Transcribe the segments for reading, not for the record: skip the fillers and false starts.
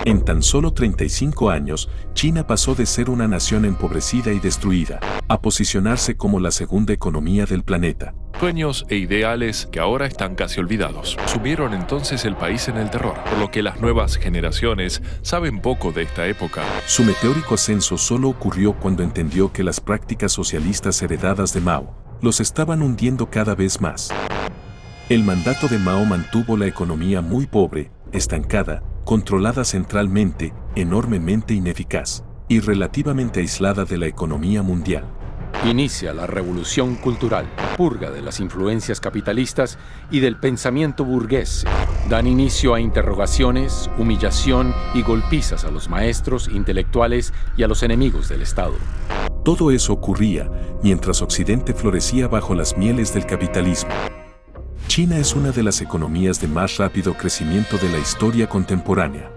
En tan solo 35 años, China pasó de ser una nación empobrecida y destruida, a posicionarse como la segunda economía del planeta. Sueños e ideales que ahora están casi olvidados. Sumieron entonces el país en el terror, por lo que las nuevas generaciones saben poco de esta época. Su meteórico ascenso solo ocurrió cuando entendió que las prácticas socialistas heredadas de Mao los estaban hundiendo cada vez más. El mandato de Mao mantuvo la economía muy pobre, estancada, controlada centralmente, enormemente ineficaz y relativamente aislada de la economía mundial. Inicia la revolución cultural, purga de las influencias capitalistas y del pensamiento burgués. Dan inicio a interrogaciones, humillación y golpizas a los maestros, intelectuales y a los enemigos del Estado. Todo eso ocurría mientras Occidente florecía bajo las mieles del capitalismo. China es una de las economías de más rápido crecimiento de la historia contemporánea.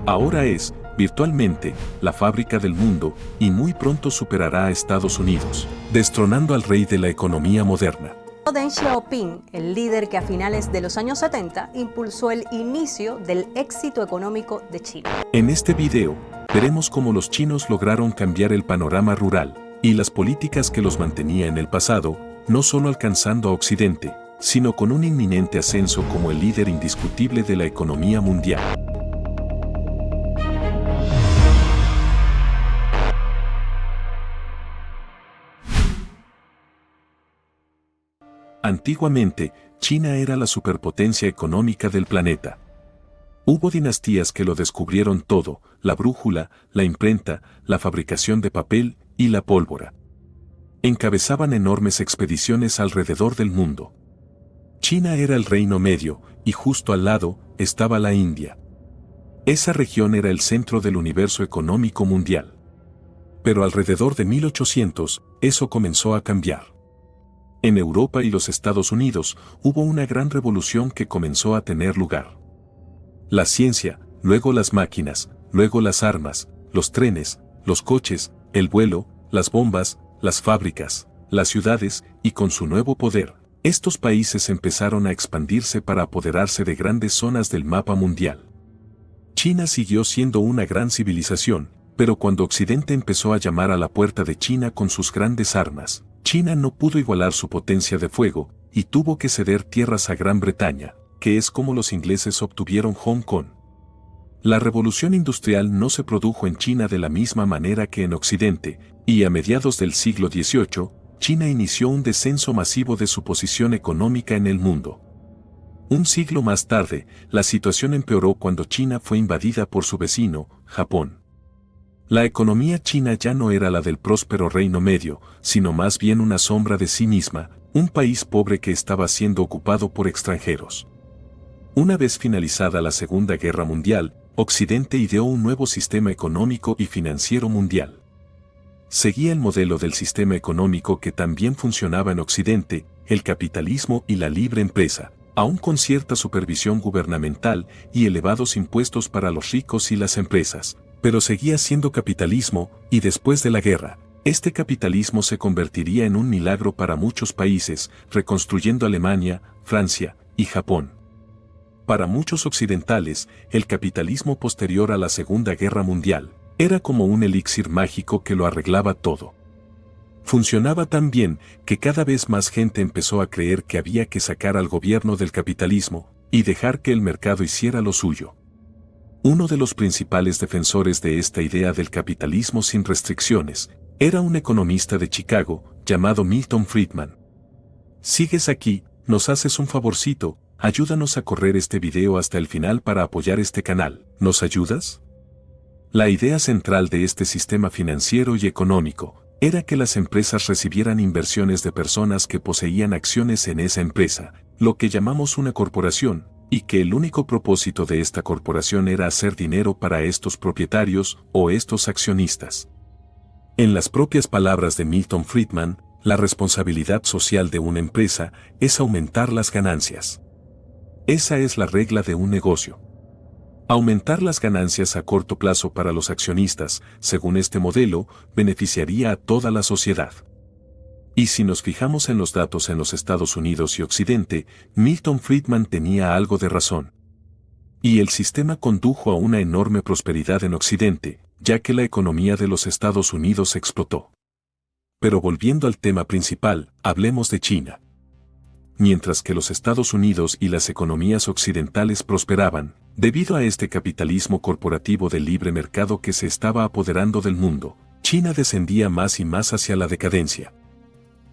Ahora es, virtualmente, la fábrica del mundo y muy pronto superará a Estados Unidos, destronando al rey de la economía moderna. Deng Xiaoping, el líder que a finales de los años 70 impulsó el inicio del éxito económico de China. En este video, veremos cómo los chinos lograron cambiar el panorama rural y las políticas que los mantenía en el pasado, no solo alcanzando a Occidente, sino con un inminente ascenso como el líder indiscutible de la economía mundial. Antiguamente, China era la superpotencia económica del planeta. Hubo dinastías que lo descubrieron todo: la brújula, la imprenta, la fabricación de papel y la pólvora. Encabezaban enormes expediciones alrededor del mundo. China era el reino medio, y justo al lado estaba la India. Esa región era el centro del universo económico mundial. Pero alrededor de 1800, eso comenzó a cambiar. En Europa y los Estados Unidos hubo una gran revolución que comenzó a tener lugar. La ciencia, luego las máquinas, luego las armas, los trenes, los coches, el vuelo, las bombas, las fábricas, las ciudades, y con su nuevo poder, estos países empezaron a expandirse para apoderarse de grandes zonas del mapa mundial. China siguió siendo una gran civilización, pero cuando Occidente empezó a llamar a la puerta de China con sus grandes armas, China no pudo igualar su potencia de fuego y tuvo que ceder tierras a Gran Bretaña, que es como los ingleses obtuvieron Hong Kong. La revolución industrial no se produjo en China de la misma manera que en Occidente, y a mediados del siglo XVIII, China inició un descenso masivo de su posición económica en el mundo. Un siglo más tarde, la situación empeoró cuando China fue invadida por su vecino, Japón. La economía china ya no era la del próspero Reino Medio, sino más bien una sombra de sí misma, un país pobre que estaba siendo ocupado por extranjeros. Una vez finalizada la Segunda Guerra Mundial, Occidente ideó un nuevo sistema económico y financiero mundial. Seguía el modelo del sistema económico que también funcionaba en Occidente, el capitalismo y la libre empresa, aún con cierta supervisión gubernamental y elevados impuestos para los ricos y las empresas, pero seguía siendo capitalismo, y después de la guerra, este capitalismo se convertiría en un milagro para muchos países, reconstruyendo Alemania, Francia y Japón. Para muchos occidentales, el capitalismo posterior a la Segunda Guerra Mundial era como un elixir mágico que lo arreglaba todo. Funcionaba tan bien que cada vez más gente empezó a creer que había que sacar al gobierno del capitalismo y dejar que el mercado hiciera lo suyo. Uno de los principales defensores de esta idea del capitalismo sin restricciones era un economista de Chicago llamado Milton Friedman. ¿Sigues aquí? ¿Nos haces un favorcito? Ayúdanos a correr este video hasta el final para apoyar este canal. ¿Nos ayudas? La idea central de este sistema financiero y económico era que las empresas recibieran inversiones de personas que poseían acciones en esa empresa, lo que llamamos una corporación, y que el único propósito de esta corporación era hacer dinero para estos propietarios o estos accionistas. En las propias palabras de Milton Friedman, la responsabilidad social de una empresa es aumentar las ganancias. Esa es la regla de un negocio. Aumentar las ganancias a corto plazo para los accionistas, según este modelo, beneficiaría a toda la sociedad. Y si nos fijamos en los datos en los Estados Unidos y Occidente, Milton Friedman tenía algo de razón. Y el sistema condujo a una enorme prosperidad en Occidente, ya que la economía de los Estados Unidos explotó. Pero volviendo al tema principal, hablemos de China. Mientras que los Estados Unidos y las economías occidentales prosperaban, debido a este capitalismo corporativo del libre mercado que se estaba apoderando del mundo, China descendía más y más hacia la decadencia.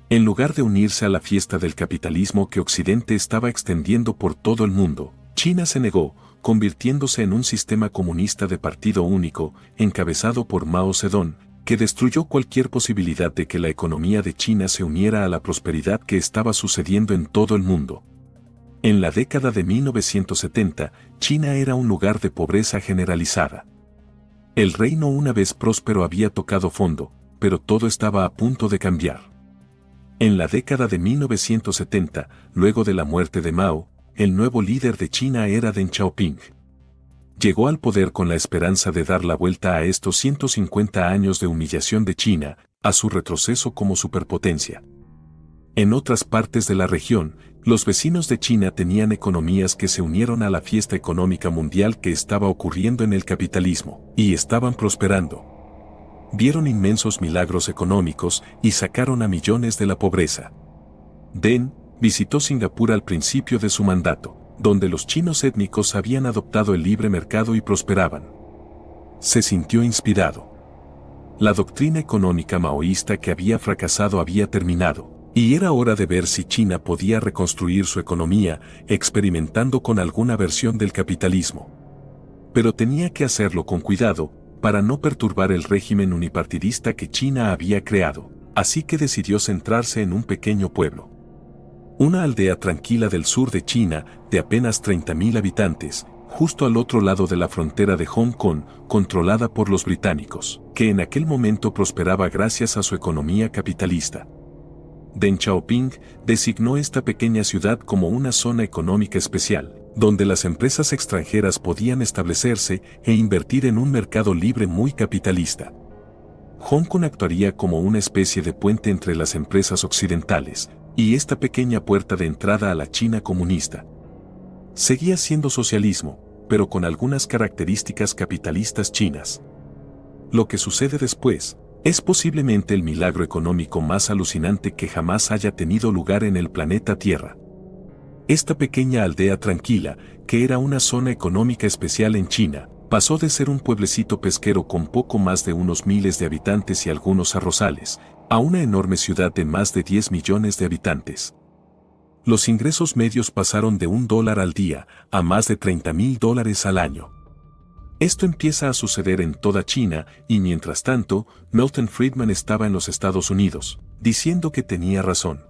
En lugar de unirse a la fiesta del capitalismo que Occidente estaba extendiendo por todo el mundo, China se negó, convirtiéndose en un sistema comunista de partido único, encabezado por Mao Zedong, que destruyó cualquier posibilidad de que la economía de China se uniera a la prosperidad que estaba sucediendo en todo el mundo. En la década de 1970, China era un lugar de pobreza generalizada. El reino una vez próspero había tocado fondo, pero todo estaba a punto de cambiar. En la década de 1970, luego de la muerte de Mao, el nuevo líder de China era Deng Xiaoping. Llegó al poder con la esperanza de dar la vuelta a estos 150 años de humillación de China, a su retroceso como superpotencia. En otras partes de la región, los vecinos de China tenían economías que se unieron a la fiesta económica mundial que estaba ocurriendo en el capitalismo, y estaban prosperando. Vieron inmensos milagros económicos y sacaron a millones de la pobreza. Deng visitó Singapur al principio de su mandato, donde los chinos étnicos habían adoptado el libre mercado y prosperaban. Se sintió inspirado. La doctrina económica maoísta que había fracasado había terminado, y era hora de ver si China podía reconstruir su economía, experimentando con alguna versión del capitalismo. Pero tenía que hacerlo con cuidado, para no perturbar el régimen unipartidista que China había creado, así que decidió centrarse en un pequeño pueblo. Una aldea tranquila del sur de China, de apenas 30.000 habitantes, justo al otro lado de la frontera de Hong Kong, controlada por los británicos, que en aquel momento prosperaba gracias a su economía capitalista. Deng Xiaoping designó esta pequeña ciudad como una zona económica especial, donde las empresas extranjeras podían establecerse e invertir en un mercado libre muy capitalista. Hong Kong actuaría como una especie de puente entre las empresas occidentales y esta pequeña puerta de entrada a la China comunista. Seguía siendo socialismo, pero con algunas características capitalistas chinas. Lo que sucede después es posiblemente el milagro económico más alucinante que jamás haya tenido lugar en el planeta Tierra. Esta pequeña aldea tranquila, que era una zona económica especial en China, pasó de ser un pueblecito pesquero con poco más de unos miles de habitantes y algunos arrozales, a una enorme ciudad de más de 10 millones de habitantes. Los ingresos medios pasaron de $1 al día a más de $30.000 al año. Esto empieza a suceder en toda China y mientras tanto, Milton Friedman estaba en los Estados Unidos, diciendo que tenía razón.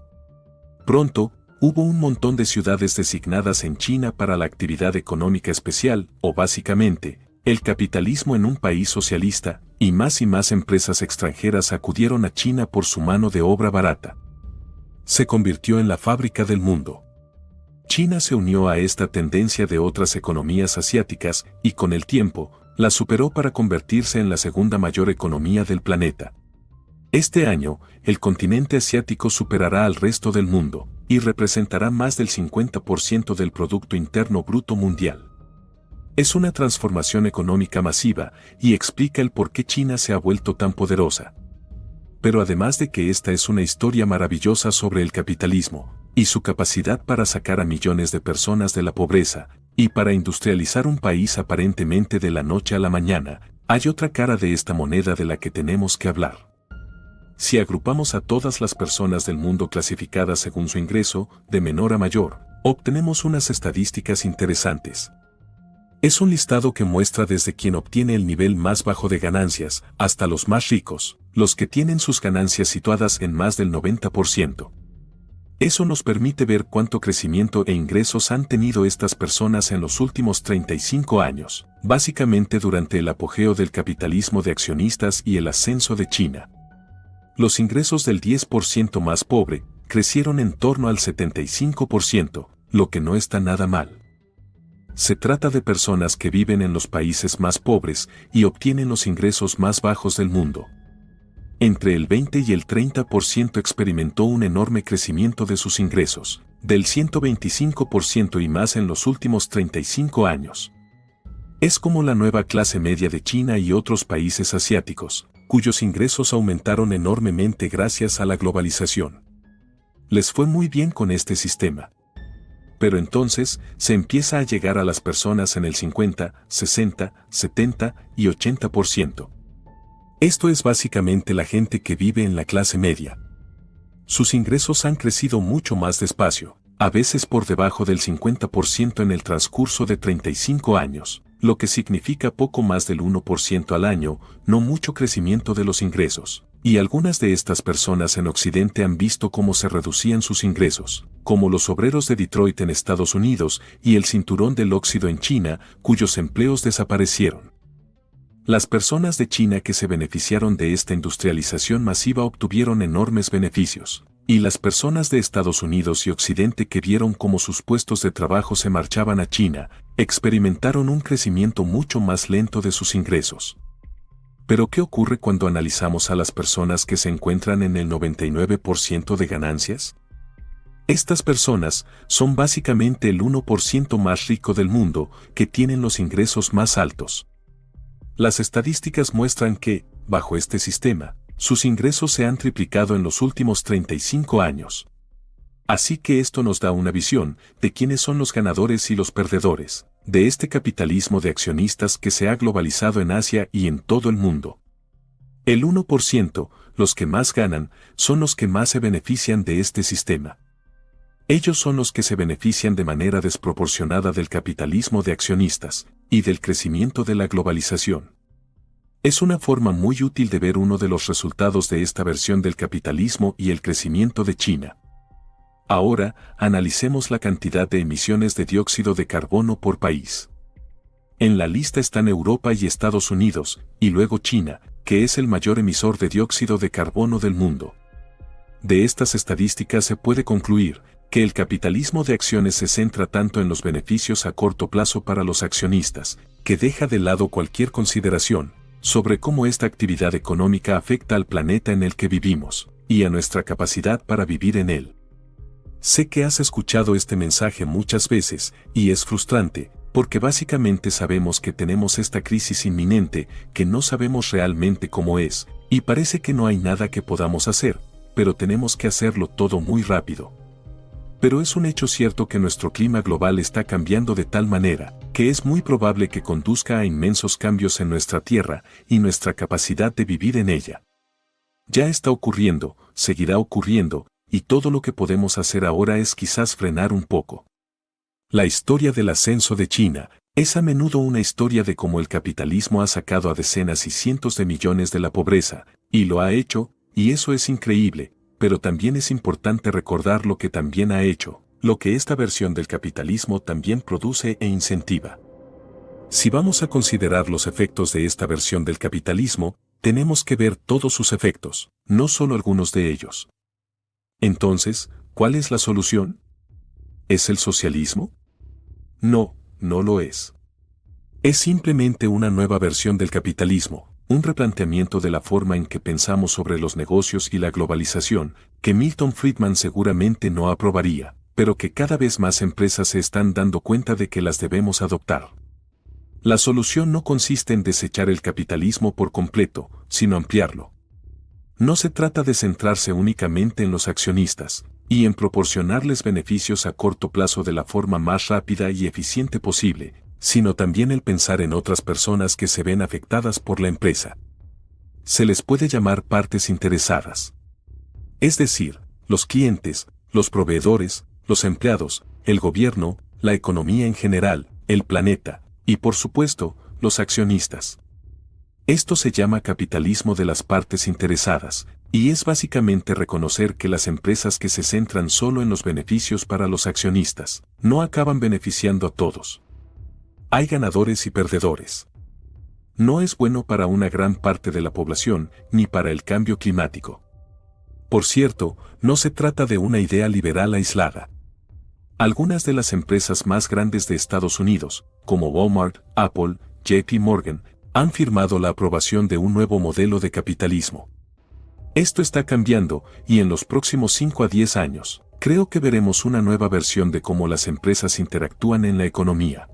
Pronto, hubo un montón de ciudades designadas en China para la actividad económica especial, o básicamente, el capitalismo en un país socialista, y más empresas extranjeras acudieron a China por su mano de obra barata. Se convirtió en la fábrica del mundo. China se unió a esta tendencia de otras economías asiáticas y con el tiempo, la superó para convertirse en la segunda mayor economía del planeta. Este año, el continente asiático superará al resto del mundo y representará más del 50% del Producto Interno Bruto mundial. Es una transformación económica masiva y explica el por qué China se ha vuelto tan poderosa. Pero además de que esta es una historia maravillosa sobre el capitalismo y su capacidad para sacar a millones de personas de la pobreza y para industrializar un país aparentemente de la noche a la mañana, hay otra cara de esta moneda de la que tenemos que hablar. Si agrupamos a todas las personas del mundo clasificadas según su ingreso, de menor a mayor, obtenemos unas estadísticas interesantes. Es un listado que muestra desde quien obtiene el nivel más bajo de ganancias hasta los más ricos, los que tienen sus ganancias situadas en más del 90%. Eso nos permite ver cuánto crecimiento e ingresos han tenido estas personas en los últimos 35 años, básicamente durante el apogeo del capitalismo de accionistas y el ascenso de China. Los ingresos del 10% más pobre crecieron en torno al 75%, lo que no está nada mal. Se trata de personas que viven en los países más pobres y obtienen los ingresos más bajos del mundo. Entre el 20 y el 30% experimentó un enorme crecimiento de sus ingresos, del 125% y más en los últimos 35 años. Es como la nueva clase media de China y otros países asiáticos, cuyos ingresos aumentaron enormemente gracias a la globalización. Les fue muy bien con este sistema. Pero entonces se empieza a llegar a las personas en el 50, 60, 70 y 80%. Esto es básicamente la gente que vive en la clase media. Sus ingresos han crecido mucho más despacio, a veces por debajo del 50% en el transcurso de 35 años, lo que significa poco más del 1% al año, no mucho crecimiento de los ingresos. Y algunas de estas personas en Occidente han visto cómo se reducían sus ingresos, como los obreros de Detroit en Estados Unidos y el cinturón del óxido en China, cuyos empleos desaparecieron. Las personas de China que se beneficiaron de esta industrialización masiva obtuvieron enormes beneficios, y las personas de Estados Unidos y Occidente que vieron cómo sus puestos de trabajo se marchaban a China, experimentaron un crecimiento mucho más lento de sus ingresos. Pero ¿qué ocurre cuando analizamos a las personas que se encuentran en el 99% de ganancias? Estas personas son básicamente el 1% más rico del mundo, que tienen los ingresos más altos. Las estadísticas muestran que, bajo este sistema, sus ingresos se han triplicado en los últimos 35 años. Así que esto nos da una visión de quiénes son los ganadores y los perdedores de este capitalismo de accionistas que se ha globalizado en Asia y en todo el mundo. El 1%, los que más ganan, son los que más se benefician de este sistema. Ellos son los que se benefician de manera desproporcionada del capitalismo de accionistas y del crecimiento de la globalización. Es una forma muy útil de ver uno de los resultados de esta versión del capitalismo y el crecimiento de China. Ahora, analicemos la cantidad de emisiones de dióxido de carbono por país. En la lista están Europa y Estados Unidos, y luego China, que es el mayor emisor de dióxido de carbono del mundo. De estas estadísticas se puede concluir que el capitalismo de acciones se centra tanto en los beneficios a corto plazo para los accionistas, que deja de lado cualquier consideración sobre cómo esta actividad económica afecta al planeta en el que vivimos, y a nuestra capacidad para vivir en él. Sé que has escuchado este mensaje muchas veces, y es frustrante, porque básicamente sabemos que tenemos esta crisis inminente, que no sabemos realmente cómo es, y parece que no hay nada que podamos hacer, pero tenemos que hacerlo todo muy rápido. Pero es un hecho cierto que nuestro clima global está cambiando de tal manera, que es muy probable que conduzca a inmensos cambios en nuestra Tierra y nuestra capacidad de vivir en ella. Ya está ocurriendo, seguirá ocurriendo, y todo lo que podemos hacer ahora es quizás frenar un poco. La historia del ascenso de China es a menudo una historia de cómo el capitalismo ha sacado a decenas y cientos de millones de la pobreza, y lo ha hecho, y eso es increíble, pero también es importante recordar lo que también ha hecho, lo que esta versión del capitalismo también produce e incentiva. Si vamos a considerar los efectos de esta versión del capitalismo, tenemos que ver todos sus efectos, no solo algunos de ellos. Entonces, ¿cuál es la solución? ¿Es el socialismo? No, no lo es. Es simplemente una nueva versión del capitalismo, un replanteamiento de la forma en que pensamos sobre los negocios y la globalización, que Milton Friedman seguramente no aprobaría, pero que cada vez más empresas se están dando cuenta de que las debemos adoptar. La solución no consiste en desechar el capitalismo por completo, sino ampliarlo. No se trata de centrarse únicamente en los accionistas, y en proporcionarles beneficios a corto plazo de la forma más rápida y eficiente posible, sino también el pensar en otras personas que se ven afectadas por la empresa. Se les puede llamar partes interesadas. Es decir, los clientes, los proveedores, los empleados, el gobierno, la economía en general, el planeta, y por supuesto, los accionistas. Esto se llama capitalismo de las partes interesadas, y es básicamente reconocer que las empresas que se centran solo en los beneficios para los accionistas, no acaban beneficiando a todos. Hay ganadores y perdedores. No es bueno para una gran parte de la población, ni para el cambio climático. Por cierto, no se trata de una idea liberal aislada. Algunas de las empresas más grandes de Estados Unidos, como Walmart, Apple, JP Morgan, han firmado la aprobación de un nuevo modelo de capitalismo. Esto está cambiando, y en los próximos 5 a 10 años, creo que veremos una nueva versión de cómo las empresas interactúan en la economía.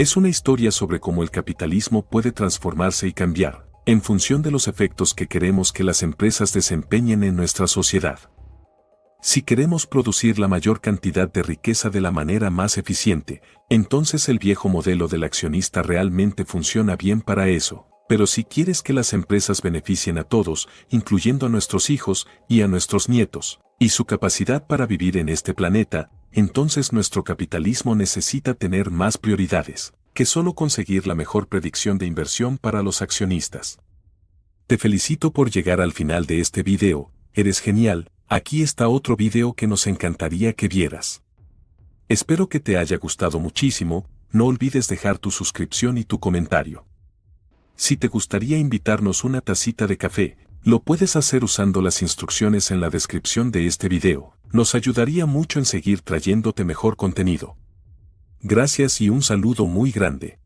Es una historia sobre cómo el capitalismo puede transformarse y cambiar, en función de los efectos que queremos que las empresas desempeñen en nuestra sociedad. Si queremos producir la mayor cantidad de riqueza de la manera más eficiente, entonces el viejo modelo del accionista realmente funciona bien para eso. Pero si quieres que las empresas beneficien a todos, incluyendo a nuestros hijos y a nuestros nietos, y su capacidad para vivir en este planeta, entonces nuestro capitalismo necesita tener más prioridades que solo conseguir la mejor predicción de inversión para los accionistas. Te felicito por llegar al final de este video, eres genial. Aquí está otro video que nos encantaría que vieras. Espero que te haya gustado muchísimo, no olvides dejar tu suscripción y tu comentario. Si te gustaría invitarnos una tacita de café, lo puedes hacer usando las instrucciones en la descripción de este video. Nos ayudaría mucho en seguir trayéndote mejor contenido. Gracias y un saludo muy grande.